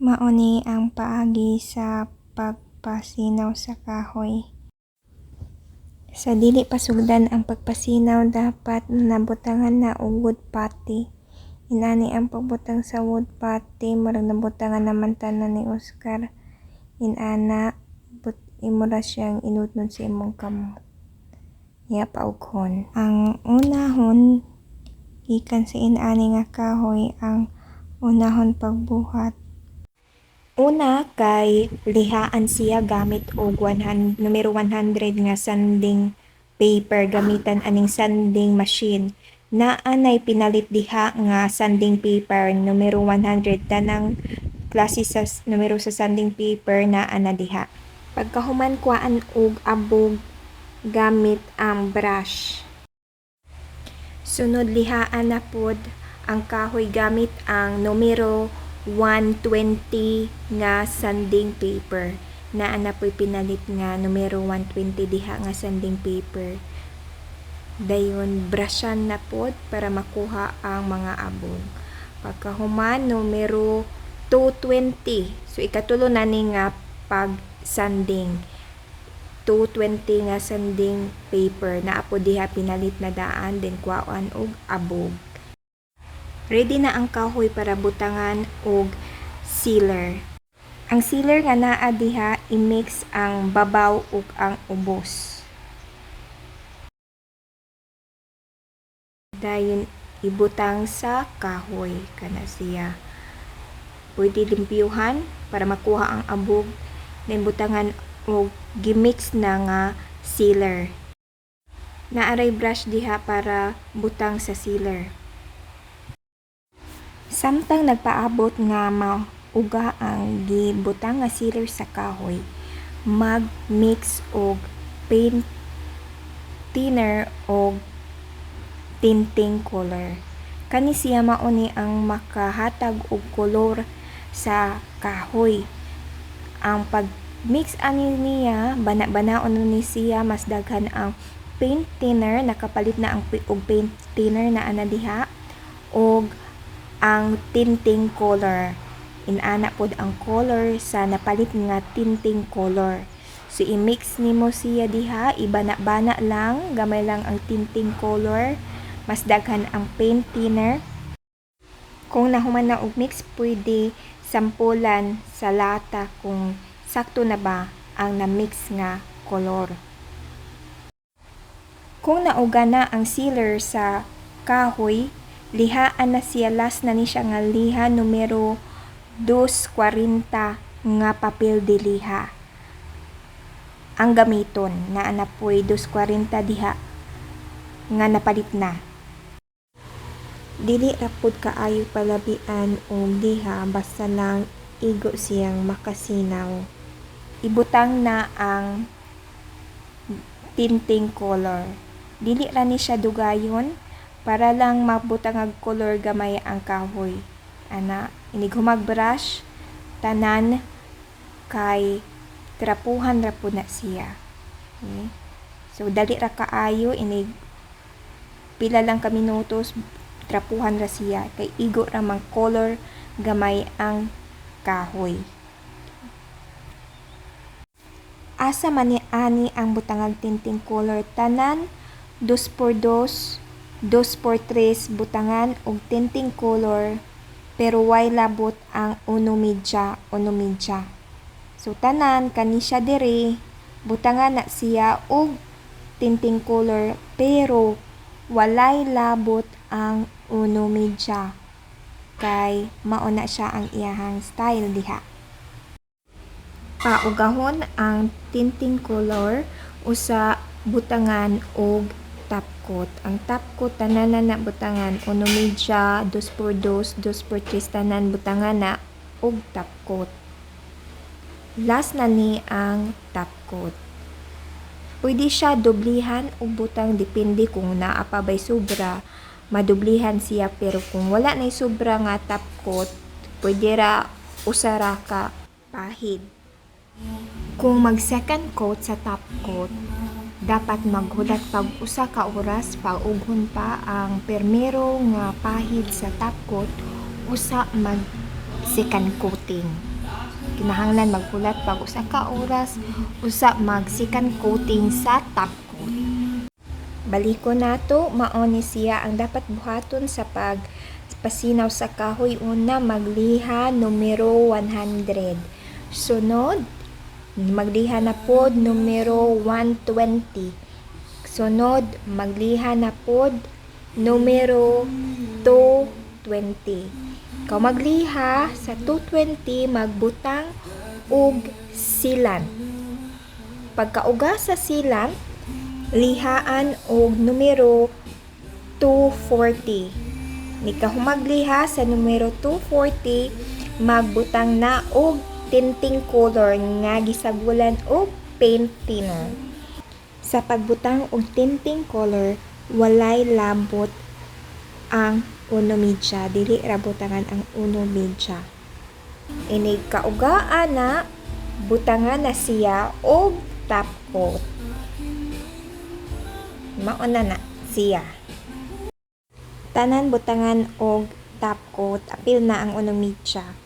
Mauni ang paagi sa pagpasinaw sa kahoy. Sa dili pasugdan ang pagpasinaw, dapat nabutangan na og wood putty. Inani ang pagbutang sa wood putty, murag nabutangan naman tanan ni Oscar. Inana, imo ra siyang inudnon sa imong kamot. Iya paughon. Ang unahon, gikan sa inani nga kahoy, ang unahon pagbuhat. Una kay lihaan siya gamit og numero 100 nga sanding paper, gamitan aning sanding machine. Naa nay pinalit diha nga sanding paper numero 100, tanang klase sa numero sa sanding paper naa na diha. Pagkahuman kuhaan og abog gamit ang brush. Sunod lihaan na pod ang kahoy gamit ang numero 120 nga sanding paper. Naa na po'y pinalit nga numero 120 diha nga sanding paper. Dayon brushan na pod para makuha ang mga abog. Pagkahuman numero 220. So ikatulo na ni nga pag sanding. 220 nga sanding paper. Naa po diha pinalit na daan, then kuhaan og abog. Ready na ang kahoy para butangan og sealer. Ang sealer nga naa diha, i-mix ang babaw ug ang ubos. Dayon ibutang sa kahoy kana siya. Pwede limpyuhan para makuha ang abog, then butangan og gimix na nga sealer. Naaray brush diha para butang sa sealer. Samtang nagpaabot nga mauga ang gibutang nga sealer sa kahoy, mag-mix og paint thinner og tinting color. Kani siya mauni ang makahatag og kolor sa kahoy. Ang pag-mix ani niya, bana-banaon ni siya, mas daghan ang paint thinner, nakapalit na ang og paint thinner na ana diha, og ang tinting color. Inana pod ang color sa napalit nga tinting color. So i-mix nimo siya diha, ibana-bana lang, gamay lang ang tinting color, mas daghan ang paint thinner. Kung nahuman na og mix, pwede sampulan sa lata kung sakto na ba ang na-mix nga color. Kung nauga na ang sealer sa kahoy, lihaan na siya, last na ni siya nga liha numero 240 nga papel de liha. Ang gamiton na anapoy 240 diha nga napalit na. Dili rapod kaayo palabian og liha, basta lang igo siyang makasinaw. Ibutang na ang tinting color. Dili ra ni siya dugayon, para lang mabutang ang color gamay ang kahoy. Ana, inig humag-brush, tanan kay trapuhan ra po na siya. Okay? So, dali ra kaayo, inig pila lang ka minutos, trapuhan ra siya. Kay igo ra mang color gamay ang kahoy. Asa man ni ani ang butangag tinting color, tanan 2x2, 2x3 butangan og tinting color, pero way labot ang uno media. So tanan kani siya diri, butangan na siya og tinting color, pero walay labot ang uno media. Kay mao na siya ang iyahang style diha. Paugahon ang tinting color usa butangan og top coat. Ang top coat tanan na butangan uno media, 2x2, 2x3 tanan butangan na og top coat. Last na ni ang top coat. Pwede siya dublihan o butang, depende kung naa pa bay sobra, madublihan siya, pero kung wala na sobra nga top coat, pwede ra usara ka pahid. Kung mag second coat sa top coat, dapat maghulat pag usa ka oras paughon pa ang permero nga pahid sa top coat, usa mag second coating. kinahanglan magpulat pag usa ka oras, usa mag second coating sa top coat. Baliko nato, mao ni siya ang dapat buhaton sa pasinaw sa kahoy. Una, magliha numero 100. Sunod, magliha na pod numero 120. Sunod, magliha na pod numero 220. Ikaw magliha sa 220, magbutang og silan. Pagkauga sa silan, lihaan og numero 240. Ikaw magliha sa numero 240, magbutang na og tinting color nga gisagulan og paint thinner. Sa pagbutang og tinting color, walay labot ang uno media, dili ra butangan ang uno media. Inig kaugaan na, butangan na siya og top coat. Mauna na siya. Tanan butangan og top coat, apil na ang uno media.